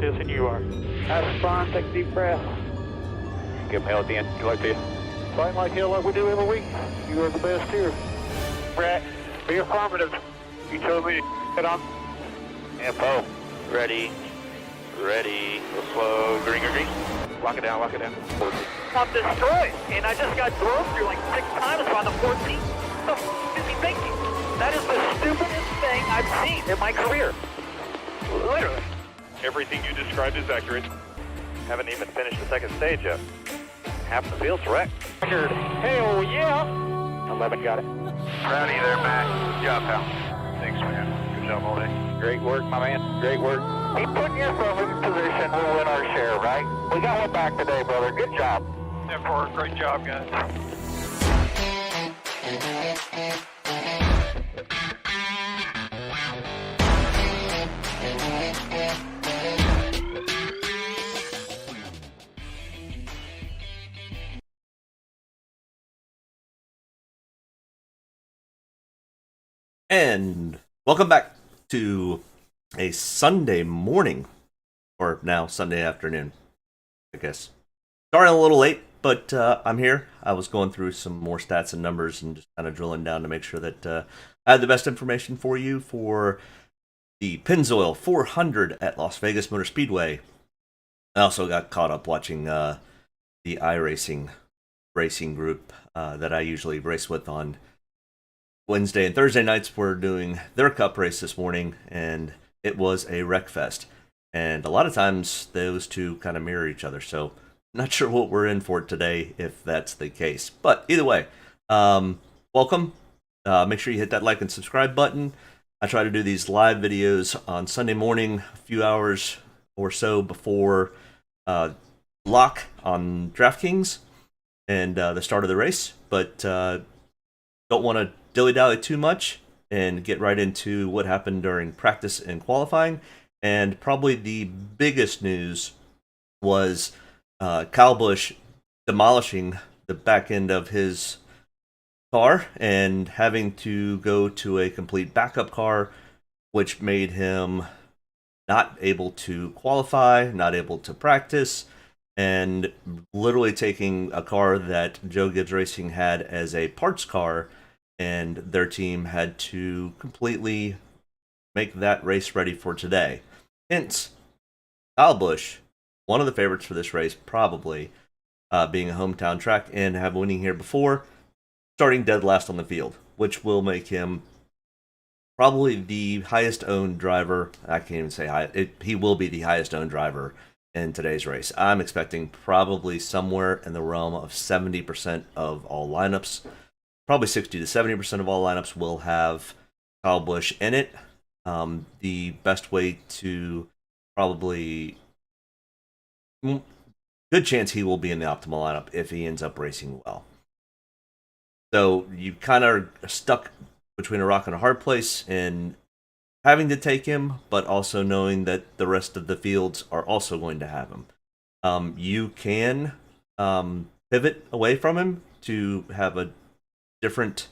this than you are. That's fine. Take a deep breath. Give him hell at the end. Good luck to you. Fight like hell like we do every week. You are the best here. Brett, be affirmative. You told me to get on. Info. Ready. Ready. Go slow. Green, green, green. Lock it down, lock it down. 14. I'm destroyed, and I just got drove through like 6 times on the 14th. What the f*** is he thinking? That is the stupidest thing I've seen in my career. Literally. Everything you described is accurate. Haven't even finished the second stage yet. Half the field's wrecked. Hell yeah. 11 got it. Rowdy there, Matt. Good job, pal. Thanks, man. Good job all day. Great work, my man. Great work. Keep putting yourself in position, we'll win our share, right? We got one back today, brother. Good job. Therefore, great job, guys. And welcome back to a Sunday morning, or now Sunday afternoon, I guess. Starting a little late, but I'm here. I was going through some more stats and numbers and just kind of drilling down to make sure that I had the best information for you for the Pennzoil 400 at Las Vegas Motor Speedway. I also got caught up watching the iRacing racing group that I usually race with on Wednesday and Thursday nights. Were doing their cup race this morning, and it was a wreck fest. And a lot of times those two kind of mirror each other, so not sure what we're in for today if that's the case. But either way, welcome. Make sure you hit that like and subscribe button. I try to do these live videos on Sunday morning, a few hours or so before lock on Draftkings and the start of the race, but don't want to dilly-dally too much and get right into what happened during practice and qualifying. And probably the biggest news was Kyle Busch demolishing the back end of his car and having to go to a complete backup car, which made him not able to qualify, not able to practice, and literally taking a car that Joe Gibbs Racing had as a parts car, and their team had to completely make that race ready for today. Hence, Kyle Busch, one of the favorites for this race, probably being a hometown track and have winning here before, starting dead last on the field, which will make him probably the highest owned driver. I can't even say high. He will be the highest owned driver in today's race. I'm expecting probably somewhere in the realm of 70% of all lineups. Probably 60 to 70% of all lineups will have Kyle Busch in it. The best way to probably... good chance he will be in the optimal lineup if he ends up racing well. So you kind of are stuck between a rock and a hard place in having to take him, but also knowing that the rest of the fields are also going to have him. You can pivot away from him to have a different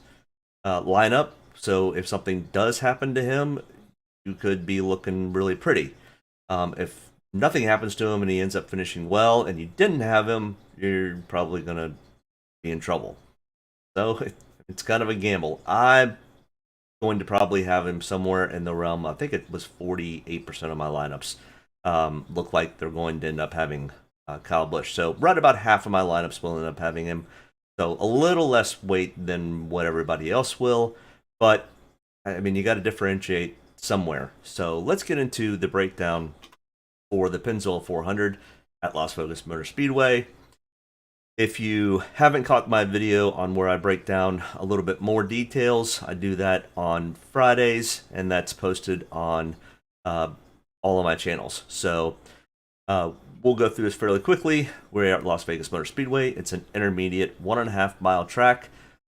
lineup, so if something does happen to him, you could be looking really pretty. If nothing happens to him and he ends up finishing well and you didn't have him, you're probably going to be in trouble. So it's kind of a gamble. I'm going to probably have him somewhere in the realm, I think it was 48% of my lineups look like they're going to end up having Kyle Busch. So right about half of my lineups will end up having him. So a little less weight than what everybody else will, but I mean, you got to differentiate somewhere. So let's get into the breakdown for the Pennzoil 400 at Las Vegas Motor Speedway. If you haven't caught my video on where I break down a little bit more details, I do that on Fridays, and that's posted on all of my channels. So we'll go through this fairly quickly. We're at Las Vegas Motor Speedway. It's an intermediate 1.5 mile track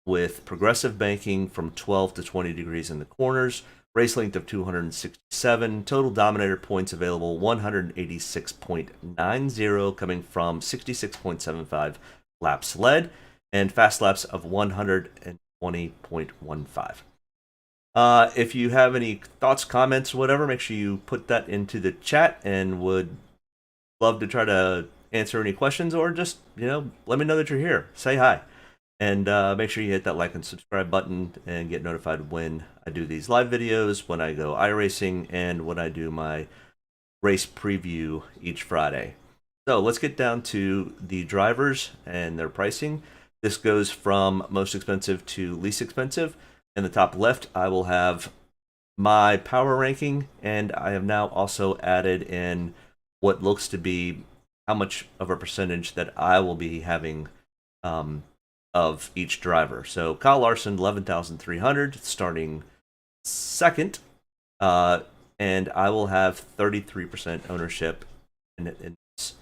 with progressive banking from 12 to 20 degrees in the corners. Race length of 267. Total Dominator points available 186.90, coming from 66.75 laps led, and fast laps of 120.15. If you have any thoughts, comments, whatever, make sure you put that into the chat, and would love to try to answer any questions, or just, let me know that you're here. Say hi. And make sure you hit that like and subscribe button and get notified when I do these live videos, when I go iRacing, and when I do my race preview each Friday. So let's get down to the drivers and their pricing. This goes from most expensive to least expensive. In the top left, I will have my power ranking, and I have now also added in what looks to be how much of a percentage that I will be having of each driver. So Kyle Larson, 11,300, starting second, and I will have 33% ownership in this.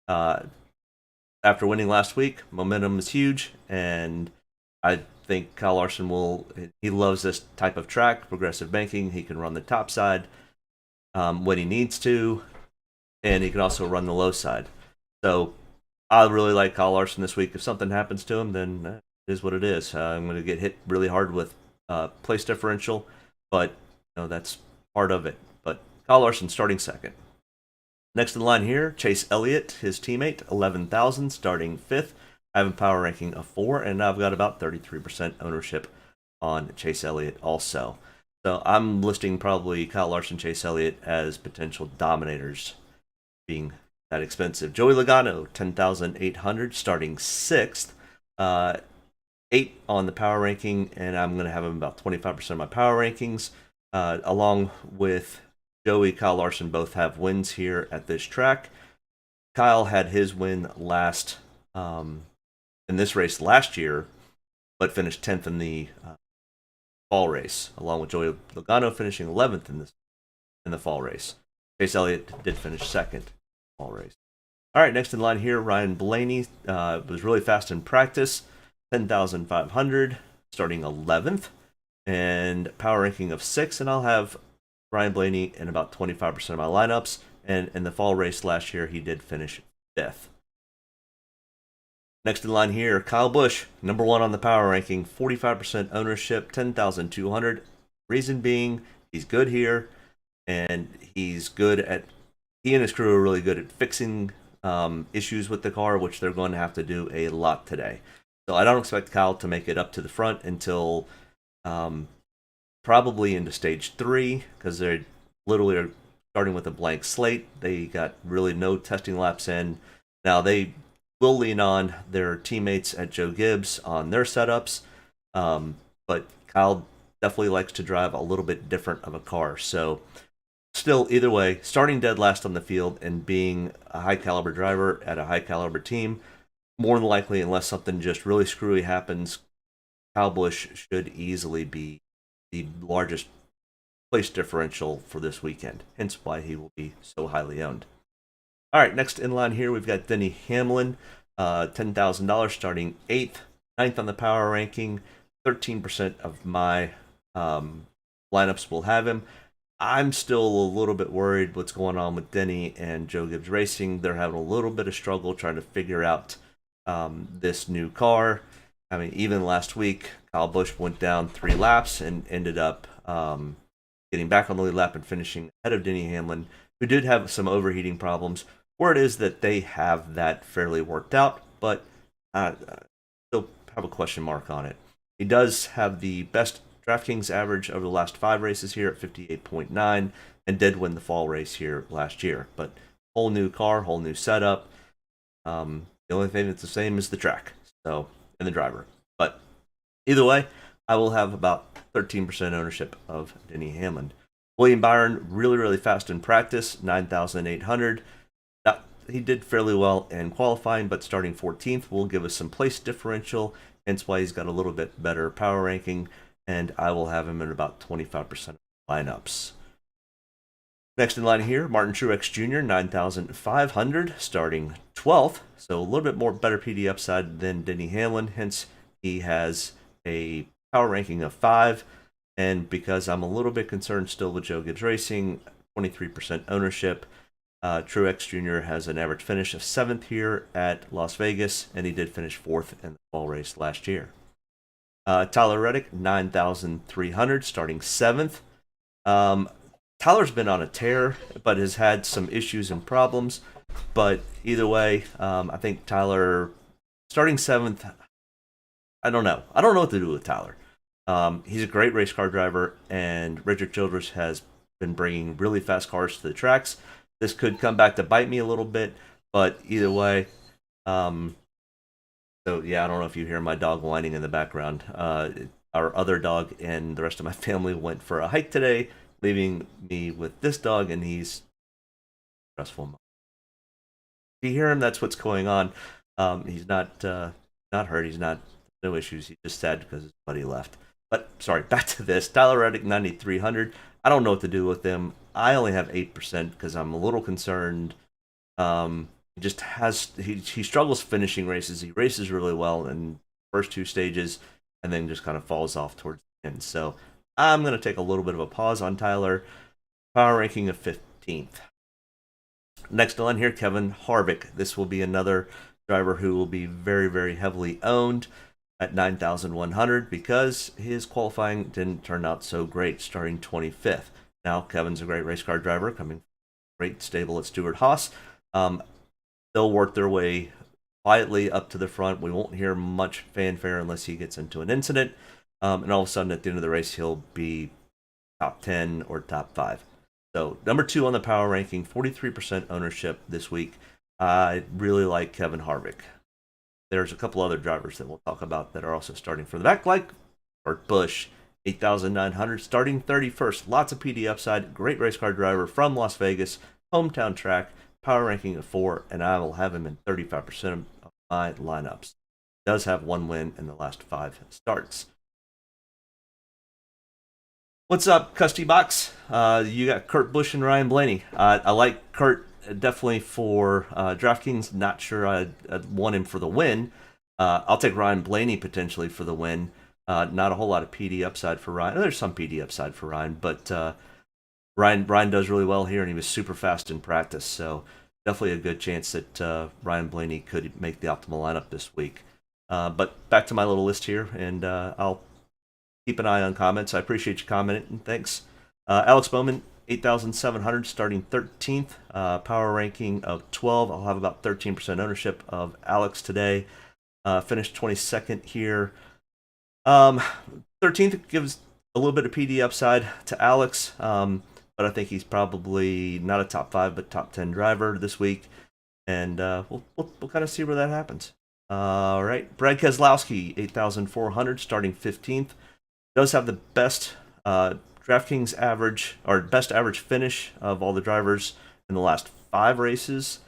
After winning last week, momentum is huge, and I think Kyle Larson he loves this type of track, progressive banking. He can run the top side when he needs to, and he can also run the low side. So I really like Kyle Larson this week. If something happens to him, then it is what it is. I'm going to get hit really hard with place differential, but that's part of it. But Kyle Larson starting second. Next in line here, Chase Elliott, his teammate, 11,000, starting fifth. I have a power ranking of 4, and I've got about 33% ownership on Chase Elliott also. So I'm listing probably Kyle Larson, Chase Elliott as potential dominators, being that expensive. Joey Logano, 10,800, starting 6th. 8 on the power ranking, and I'm going to have him about 25% of my power rankings. Along with Joey, Kyle Larson both have wins here at this track. Kyle had his win in this race last year, but finished 10th in the fall race, along with Joey Logano finishing 11th in the fall race. Chase Elliott did finish 2nd in the fall race. All right, next in line here, Ryan Blaney was really fast in practice, 10,500, starting 11th, and power ranking of 6, and I'll have Ryan Blaney in about 25% of my lineups, and in the fall race last year, he did finish 5th. Next in line here, Kyle Busch, number 1 on the power ranking, 45% ownership, 10,200. Reason being, he's good here, and he and his crew are really good at fixing issues with the car, which they're going to have to do a lot today. So I don't expect Kyle to make it up to the front until probably into stage 3, because they're literally are starting with a blank slate. They got really no testing laps in. Now they will lean on their teammates at Joe Gibbs on their setups, but Kyle definitely likes to drive a little bit different of a car. So still, either way, starting dead last on the field and being a high caliber driver at a high caliber team, more than likely, unless something just really screwy happens, Kyle Busch should easily be the largest place differential for this weekend, hence why he will be so highly owned. All right, next in line here, we've got Denny Hamlin, $10,000, starting 8th, 9th on the power ranking, 13% of my lineups will have him. I'm still a little bit worried what's going on with Denny and Joe Gibbs Racing. They're having a little bit of struggle trying to figure out this new car. I mean, even last week, Kyle Busch went down 3 laps and ended up getting back on the lead lap and finishing ahead of Denny Hamlin, who did have some overheating problems. Word is that they have that fairly worked out, but still have a question mark on it. He does have the best Draftkings average over the last 5 races here at 58.9, and did win the fall race here last year. But whole new car, whole new setup. The only thing that's the same is the track, and the driver. But either way, I will have about 13% ownership of Denny Hamlin. William Byron, really, really fast in practice, 9,800. He did fairly well in qualifying, but starting 14th will give us some place differential, hence why he's got a little bit better power ranking, and I will have him in about 25% of lineups. Next in line here, Martin Truex Jr., 9,500, starting 12th, so a little bit more better PD upside than Denny Hamlin, hence he has a power ranking of 5, and because I'm a little bit concerned still with Joe Gibbs Racing, 23% ownership, Truex Jr. has an average finish of 7th here at Las Vegas, and he did finish 4th in the fall race last year. Tyler Reddick, 9,300, starting 7th. Tyler's been on a tear, but has had some issues and problems. but either way, I think Tyler starting 7th. I don't know. I don't know what to do with Tyler. He's a great race car driver, and Richard Childress has been bringing really fast cars to the tracks. This could come back to bite me a little bit, but either way, so yeah, I don't know if you hear my dog whining in the background. Our other dog and the rest of my family went for a hike today, leaving me with this dog, and he's stressful. If you hear him, that's what's going on. He's not hurt. He's not no issues. He's just sad because his buddy left. But sorry, back to this. Tyler Reddick 9,300. I don't know what to do with him. I only have 8% because I'm a little concerned. He just has he struggles finishing races. He races really well in the first 2 stages, and then just kind of falls off towards the end. So I'm going to take a little bit of a pause on Tyler. Power ranking of 15th. Next on here, Kevin Harvick. This will be another driver who will be very, very heavily owned at 9,100 because his qualifying didn't turn out so great, starting 25th. Now, Kevin's a great race car driver, coming great stable at Stewart-Haas. They'll work their way quietly up to the front. We won't hear much fanfare unless he gets into an incident. And all of a sudden, at the end of the race, he'll be top 10 or top 5. So, number 2 on the power ranking, 43% ownership this week. I really like Kevin Harvick. There's a couple other drivers that we'll talk about that are also starting from the back, like Burt Busch, 8,900, starting 31st. Lots of PD upside. Great race car driver from Las Vegas, hometown track, power ranking of 4, and I will have him in 35% of my lineups. Does have 1 win in the last 5 starts. What's up, Custy Box? You got Kurt Busch and Ryan Blaney. I like Kurt definitely for Draftkings. Not sure I'd want him for the win. I'll take Ryan Blaney potentially for the win. Not a whole lot of PD upside for Ryan. There's some PD upside for Ryan, but Ryan does really well here, and he was super fast in practice. So definitely a good chance that Ryan Blaney could make the optimal lineup this week. But back to my little list here, and I'll keep an eye on comments. I appreciate you commenting. Thanks. Alex Bowman, 8,700, starting 13th. Power ranking of 12. I'll have about 13% ownership of Alex today. Finished 22nd here. 13th gives a little bit of PD upside to Alex, but I think he's probably not a top 5, but top 10 driver this week. And we'll kind of see where that happens. All right. Brad Keselowski, 8,400, starting 15th. Does have the best DraftKings average, or best average finish of all the drivers in the last 5 races.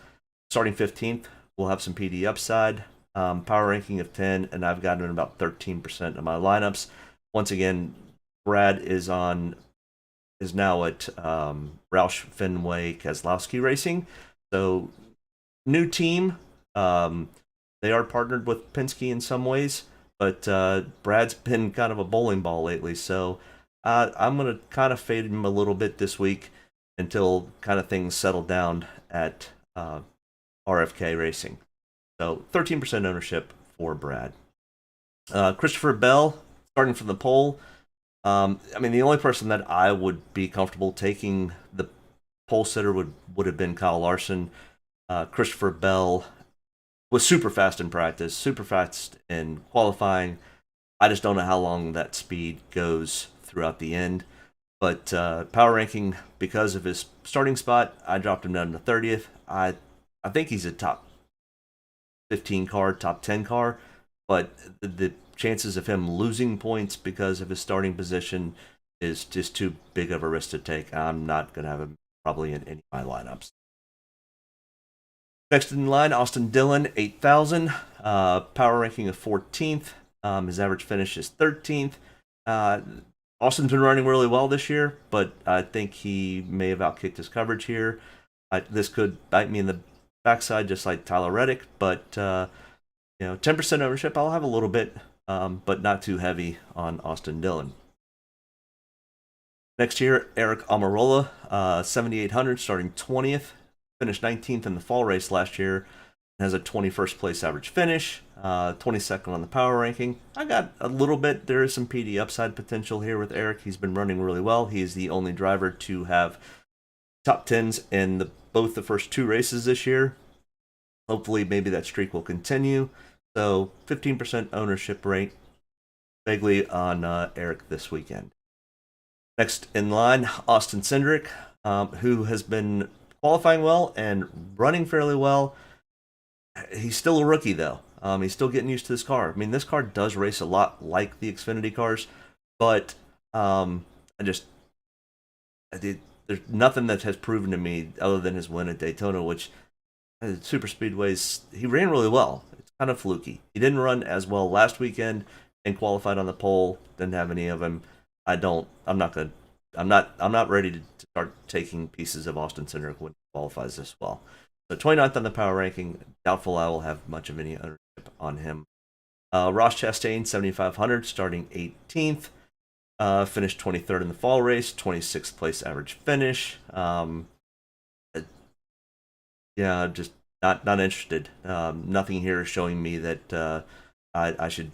Starting 15th, we'll have some PD upside. Power ranking of 10, and I've got him in about 13% of my lineups. Once again, Brad is now at Roush Fenway Keselowski Racing. So, new team. They are partnered with Penske in some ways, but Brad's been kind of a bowling ball lately, so I'm going to kind of fade him a little bit this week until kind of things settle down at RFK Racing. So 13% ownership for Brad. Christopher Bell, starting from the pole. The only person that I would be comfortable taking the pole sitter would have been Kyle Larson. Christopher Bell was super fast in practice, super fast in qualifying. I just don't know how long that speed goes throughout the end. But power ranking, because of his starting spot, I dropped him down to 30th. I think he's a top 15 car, top 10 car, but the chances of him losing points because of his starting position is just too big of a risk to take. I'm not going to have him probably in any of my lineups. Next in line, Austin Dillon, 8,000, power ranking of 14th. His average finish is 13th. Austin's been running really well this year, but I think he may have outkicked his coverage here. This could bite me in the backside, just like Tyler Reddick, but 10% ownership. I'll have a little bit, but not too heavy on Austin Dillon. Next year, Eric Almirola, 7,800, starting 20th. Finished 19th in the fall race last year. Has a 21st place average finish, 22nd on the power ranking. I got a little bit. There is some PD upside potential here with Eric. He's been running really well. He is the only driver to have top 10s in both the first 2 races this year. Hopefully, maybe that streak will continue. So 15% ownership rate, vaguely on Eric this weekend. Next in line, Austin Cindric, who has been qualifying well and running fairly well. He's still a rookie, though. He's still getting used to this car. I mean, this car does race a lot like the Xfinity cars, but there's nothing that has proven to me other than his win at Daytona, which super speedways, he ran really well. It's kind of fluky. He didn't run as well last weekend and qualified on the pole. Didn't have any of them. I'm not ready to start taking pieces of Austin Cindric when he qualifies this well. So 29th on the power ranking. Doubtful I will have much of any ownership on him. Ross Chastain, 7,500, starting 18th. Finished 23rd in the fall race, 26th place average finish. Yeah, just not interested. Nothing here is showing me that I should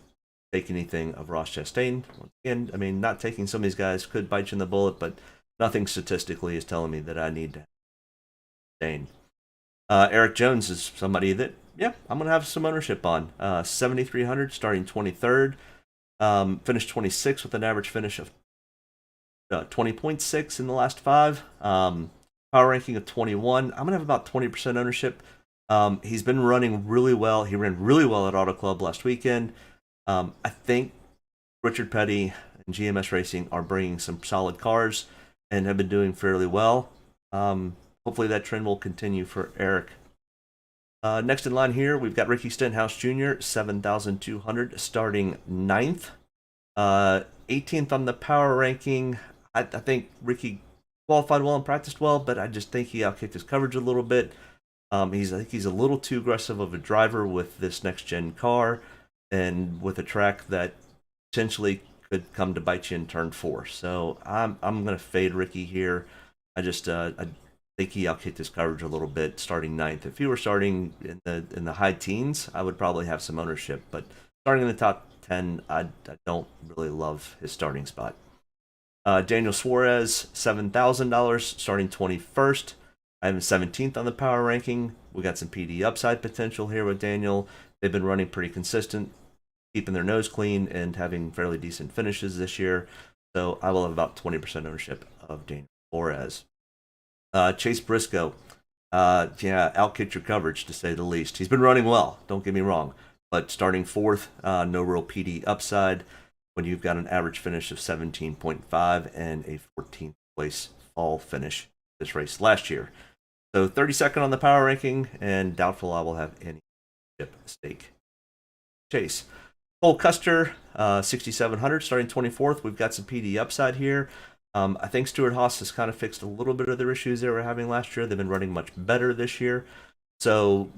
take anything of Ross Chastain. Once again, I mean, not taking some of these guys could bite you in the bullet, but nothing statistically is telling me that I need to Chastain. Eric Jones is somebody that, yeah, I'm going to have some ownership on. 7,300, starting 23rd. Finished 26th with an average finish of 20.6 in the last 5. Power ranking of 21. I'm going to have about 20% ownership. He's been running really well. He ran really well at Auto Club last weekend. I think Richard Petty and GMS Racing are bringing some solid cars and have been doing fairly well. Hopefully that trend will continue for Eric. Next in line here, we've got Ricky Stenhouse Jr., 7,200, starting 9th. 18th on the power ranking. I think Ricky qualified well and practiced well, but I just think he outkicked his coverage a little bit. I think he's a little too aggressive of a driver with this next-gen car and with a track that potentially could come to bite you in turn 4. So I'm going to fade Ricky here. I think he outkicked his coverage a little bit, starting 9th. If he were starting in the high teens, I would probably have some ownership. But starting in the top 10, I don't really love his starting spot. Daniel Suarez, $7,000, starting 21st. I have him 17th on the power ranking. We got some PD upside potential here with Daniel. They've been running pretty consistent, keeping their nose clean, and having fairly decent finishes this year. So I will have about 20% ownership of Daniel Suarez. Chase Briscoe, outkicked your coverage, to say the least. He's been running well, don't get me wrong, but starting 4th, no real PD upside when you've got an average finish of 17.5 and a 14th place fall finish this race last year. So 32nd on the power ranking, and doubtful I will have any chip stake. Chase. Cole Custer, 6,700, starting 24th. We've got some PD upside here. I think Stuart Haas has kind of fixed a little bit of their issues they were having last year. They've been running much better this year. So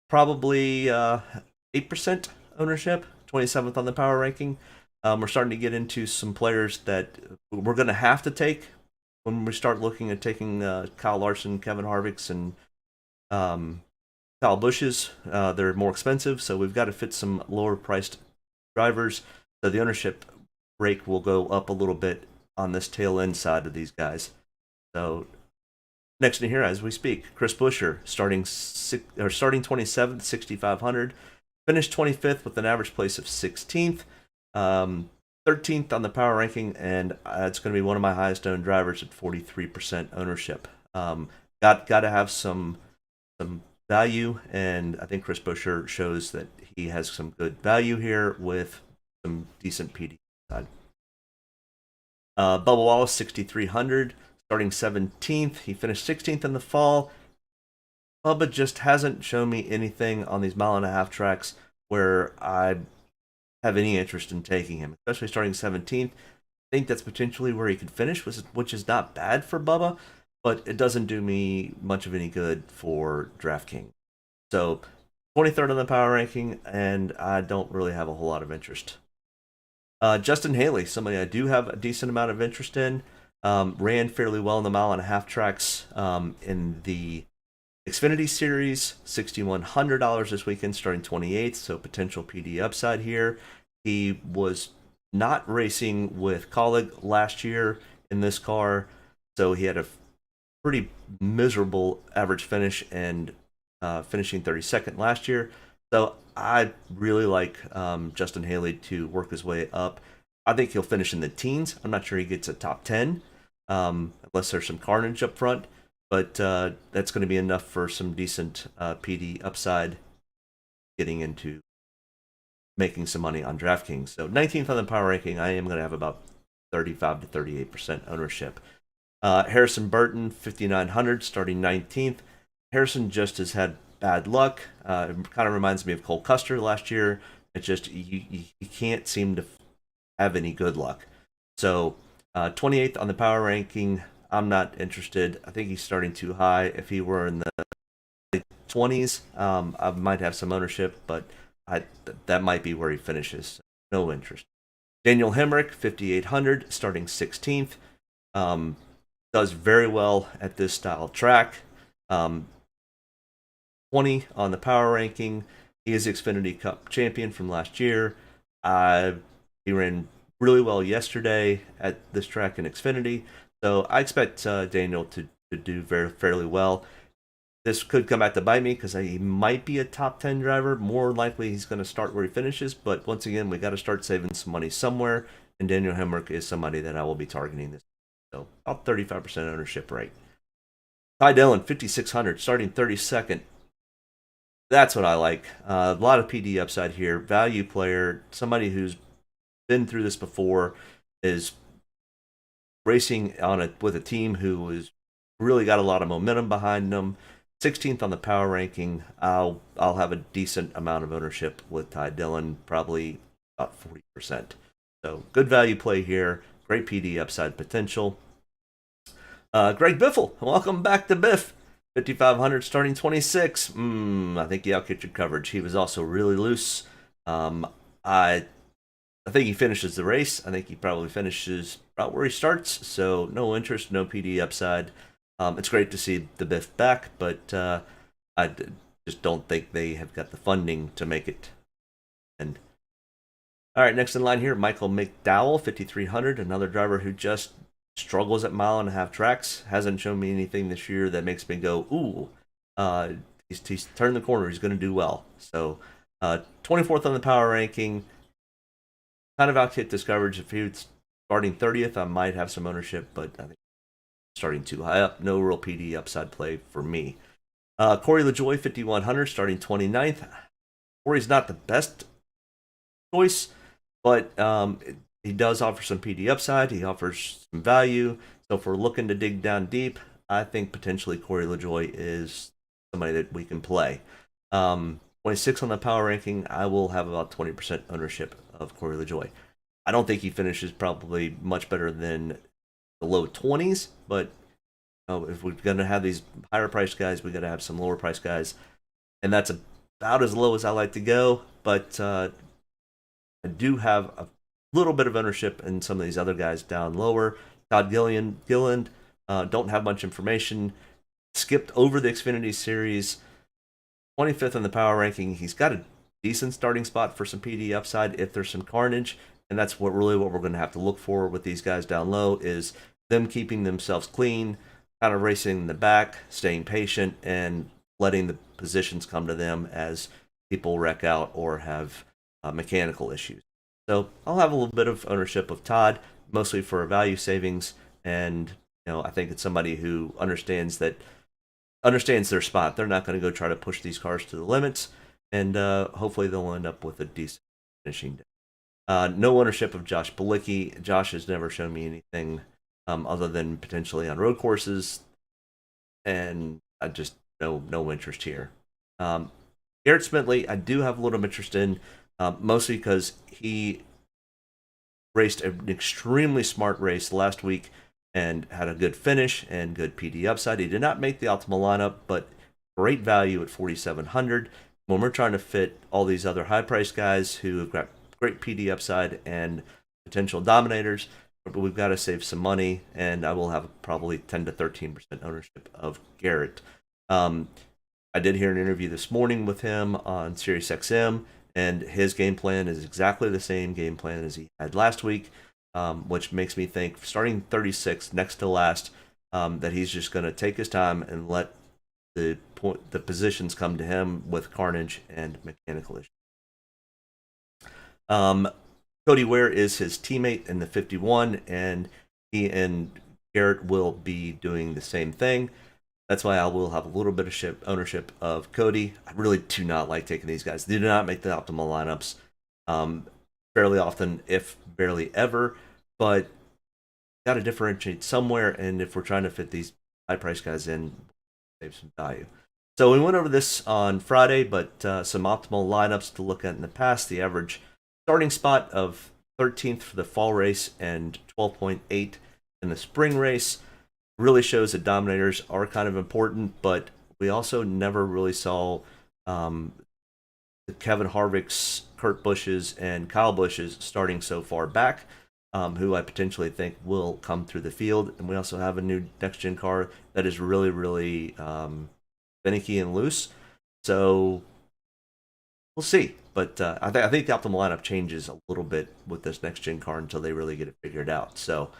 probably 8% ownership, 27th on the power ranking. We're starting to get into some players that we're going to have to take when we start looking at taking Kyle Larson, Kevin Harvick's, and Kyle Busch's. They're more expensive, so we've got to fit some lower-priced drivers. So the ownership rate will go up a little bit on this tail end side of these guys. So next in here as we speak, Chris Buescher, starting 27th, 6,500, finished 25th with an average place of 16th, 13th on the power ranking, and it's going to be one of my highest owned drivers at 43% ownership. Got to have some value, and I think Chris Buescher shows that he has some good value here with some decent PD side. Bubba Wallace, 6,300, starting 17th. He finished 16th in the fall. Bubba just hasn't shown me anything on these mile-and-a-half tracks where I have any interest in taking him, especially starting 17th. I think that's potentially where he could finish, which is not bad for Bubba, but it doesn't do me much of any good for Draftkings. So 23rd on the power ranking, and I don't really have a whole lot of interest. Justin Haley, somebody I do have a decent amount of interest in, ran fairly well in the mile-and-a-half tracks in the Xfinity Series, $6,100 this weekend, starting 28th, so potential PD upside here. He was not racing with Colleague last year in this car, so he had a pretty miserable average finish and finishing 32nd last year. So I really like Justin Haley to work his way up. I think he'll finish in the teens. I'm not sure he gets a top 10, unless there's some carnage up front. But that's going to be enough for some decent PD upside getting into making some money on DraftKings. So 19th on the power ranking, I am going to have about 35 to 38% ownership. Harrison Burton, 5,900, starting 19th. Harrison just has had bad luck. It kind of reminds me of Cole Custer last year. It's just, you can't seem to have any good luck. So 28th on the power ranking, I'm not interested. I think he's starting too high. If he were in the 20s, I might have some ownership, but that might be where he finishes. No interest. Daniel Hemrick, 5,800, starting 16th. Does very well at this style track. 20 on the power ranking. He is the Xfinity Cup champion from last year. He ran really well yesterday at this track in Xfinity. So I expect Daniel to do fairly well. This could come back to bite me because he might be a top 10 driver. More likely he's going to start where he finishes. But once again, we got to start saving some money somewhere. And Daniel Hemrick is somebody that I will be targeting this. So about 35% ownership rate. Ty Dillon, 5,600, starting 32nd. That's what I like. A lot of PD upside here. Value player, somebody who's been through this before, is racing with a team who has really got a lot of momentum behind them. 16th on the power ranking. I'll have a decent amount of ownership with Ty Dillon, probably about 40%. So good value play here. Great PD upside potential. Greg Biffle, welcome back to Biff. 5,500, starting 26. I think he outkitched coverage. He was also really loose. I think he finishes the race. I think he probably finishes about where he starts. So no interest, no PD upside. It's great to see the Biff back, but I just don't think they have got the funding to make it. And all right, next in line here, Michael McDowell, 5,300, another driver who just struggles at mile-and-a-half tracks. Hasn't shown me anything this year that makes me go, ooh, he's turned the corner. He's going to do well. So 24th on the power ranking. Kind of outkit this coverage. If he was starting 30th, I might have some ownership, but I think starting too high up. No real PD upside play for me. Corey LaJoie, 5,100, starting 29th. Corey's not the best choice, but he does offer some PD upside. He offers some value. So if we're looking to dig down deep, I think potentially Corey LaJoie is somebody that we can play. 26 on the power ranking, I will have about 20% ownership of Corey LaJoie. I don't think he finishes probably much better than the low 20s, but if we're going to have these higher priced guys, we got to have some lower priced guys. And that's about as low as I like to go, but I do have a little bit of ownership in some of these other guys down lower. Todd Gilliland, don't have much information. Skipped over the Xfinity Series. 25th in the power ranking. He's got a decent starting spot for some PD upside if there's some carnage. And that's what we're going to have to look for with these guys down low, is them keeping themselves clean, kind of racing in the back, staying patient, and letting the positions come to them as people wreck out or have mechanical issues. So I'll have a little bit of ownership of Todd, mostly for value savings, and I think it's somebody who understands their spot. They're not going to go try to push these cars to the limits, and hopefully they'll end up with a decent finishing day. No ownership of Josh Bilicki. Josh has never shown me anything other than potentially on road courses, and I just no interest here. Garrett Smithley, I do have a little interest in, mostly because he raced an extremely smart race last week and had a good finish and good PD upside. He did not make the optimal lineup, but great value at 4,700. When we're trying to fit all these other high-priced guys who have got great PD upside and potential dominators, but we've got to save some money, and I will have probably 10 to 13% ownership of Garrett. I did hear an interview this morning with him on SiriusXM, and his game plan is exactly the same game plan as he had last week, which makes me think, starting 36 next to last, that he's just going to take his time and let the positions come to him with carnage and mechanical issues. Cody Ware is his teammate in the 51, and he and Garrett will be doing the same thing. That's why I will have a little bit of ownership of Cody. I really do not like taking these guys. They do not make the optimal lineups fairly often, if barely ever, but got to differentiate somewhere, and if we're trying to fit these high-priced guys in, save some value. So we went over this on Friday, but some optimal lineups to look at in the past. The average starting spot of 13th for the fall race and 12.8 in the spring race really shows that dominators are kind of important, but we also never really saw the Kevin Harvick's, Kurt Busch's, and Kyle Busch's starting so far back, who I potentially think will come through the field. And we also have a new next-gen car that is really, really finicky and loose. So we'll see. But I think the optimal lineup changes a little bit with this next-gen car until they really get it figured out. So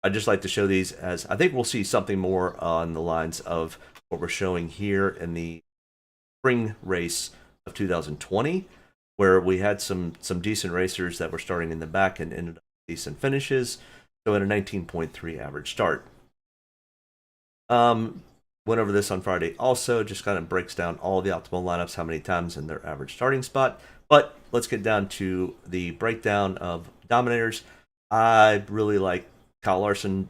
I just like to show these as, I think we'll see something more on the lines of what we're showing here in the spring race of 2020, where we had some decent racers that were starting in the back and ended up with decent finishes. So at a 19.3 average start. Went over this on Friday also, just kind of breaks down all the optimal lineups, how many times in their average starting spot. But let's get down to the breakdown of dominators. I really like Kyle Larson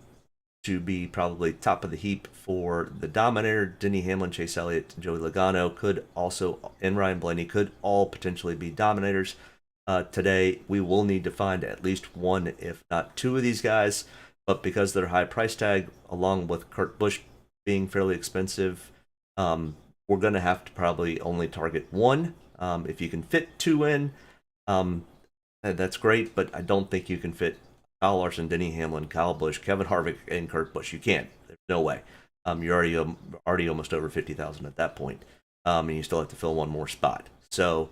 to be probably top of the heap for the dominator. Denny Hamlin, Chase Elliott, Joey Logano could also, and Ryan Blaney could all potentially be dominators. Today, we will need to find at least one, if not two of these guys. But because they're high price tag, along with Kurt Busch being fairly expensive, we're going to have to probably only target one. If you can fit two in, that's great, but I don't think you can fit Kyle Larson, Denny Hamlin, Kyle Busch, Kevin Harvick, and Kurt Busch. You can't. There's no way. You're already almost over 50,000 at that point, and you still have to fill one more spot. So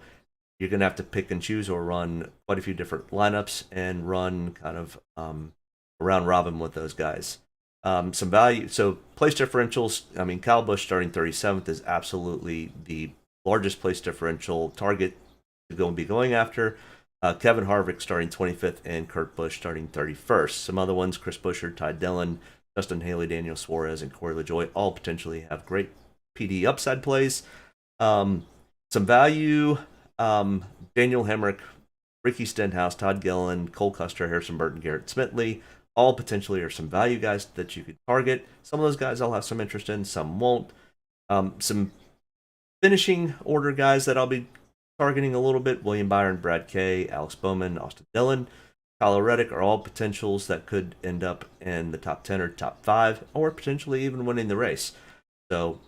you're going to have to pick and choose or run quite a few different lineups and run kind of round robin with those guys. Some value. So place differentials. I mean, Kyle Busch starting 37th is absolutely the largest place differential target to be going after. Kevin Harvick starting 25th and Kurt Busch starting 31st. Some other ones: Chris Buescher, Ty Dillon, Justin Haley, Daniel Suarez, and Corey LaJoie all potentially have great PD upside plays. Some value: Daniel Hemrick, Ricky Stenhouse, Todd Gilliland, Cole Custer, Harrison Burton, Garrett Smithley. All potentially are some value guys that you could target. Some of those guys I'll have some interest in, some won't. Some finishing order guys that I'll be targeting a little bit: William Byron, Brad Kay, Alex Bowman, Austin Dillon, Kyle Reddick are all potentials that could end up in the top 10 or top 5, or potentially even winning the race. So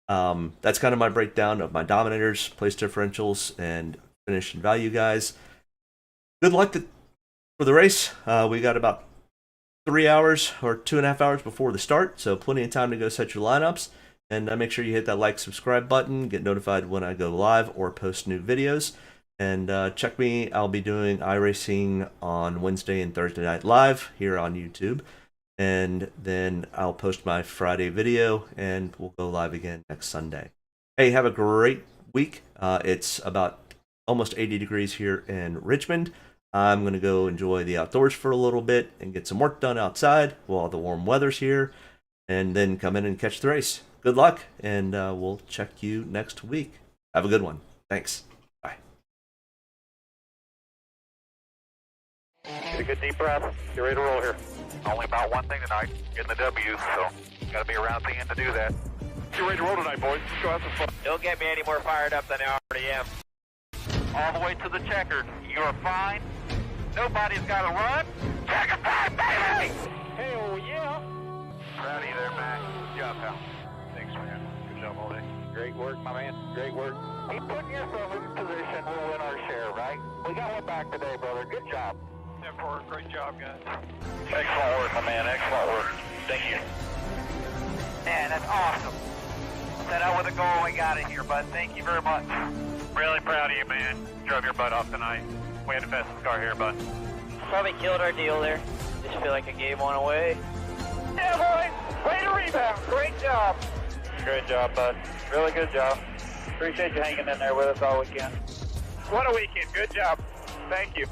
that's kind of my breakdown of my dominators, place differentials, and finish and value guys. Good luck for the race. We got about 3 hours or 2.5 hours before the start, so plenty of time to go set your lineups. And make sure you hit that like, subscribe button, get notified when I go live or post new videos. And check me. I'll be doing iRacing on Wednesday and Thursday night live here on YouTube. And then I'll post my Friday video, and we'll go live again next Sunday. Hey, have a great week. It's about almost 80 degrees here in Richmond. I'm going to go enjoy the outdoors for a little bit and get some work done outside while the warm weather's here, and then come in and catch the race. Good luck, and we'll check you next week. Have a good one. Thanks. Bye. Get a good deep breath. Get ready to roll here. Only about one thing tonight, getting the W, so got to be around the end to do that. Get ready to roll tonight, boys. Let's go have some fun. Don't get me any more fired up than I already am. All the way to the checkered. You're fine. Nobody's got to run. Checker time, baby! Hell yeah! Proud of you there, Matt. Good job, pal. Thanks, man. Good job all day. Great work, my man. Great work. Keep putting yourself in position. We'll win our share, right? We got one back today, brother. Good job. Great job, guys. Excellent work, my man. Excellent work. Thank you. Man, that's awesome. Set out with a goal, we got it here, bud. Thank you very much. Really proud of you, man. Drove your butt off tonight. We had the fastest car here, bud. Probably killed our deal there. Just feel like I gave one away. Yeah, boys. Way to rebound. Great job. Great job, bud. Really good job. Appreciate you hanging in there with us all weekend. What a weekend. Good job. Thank you.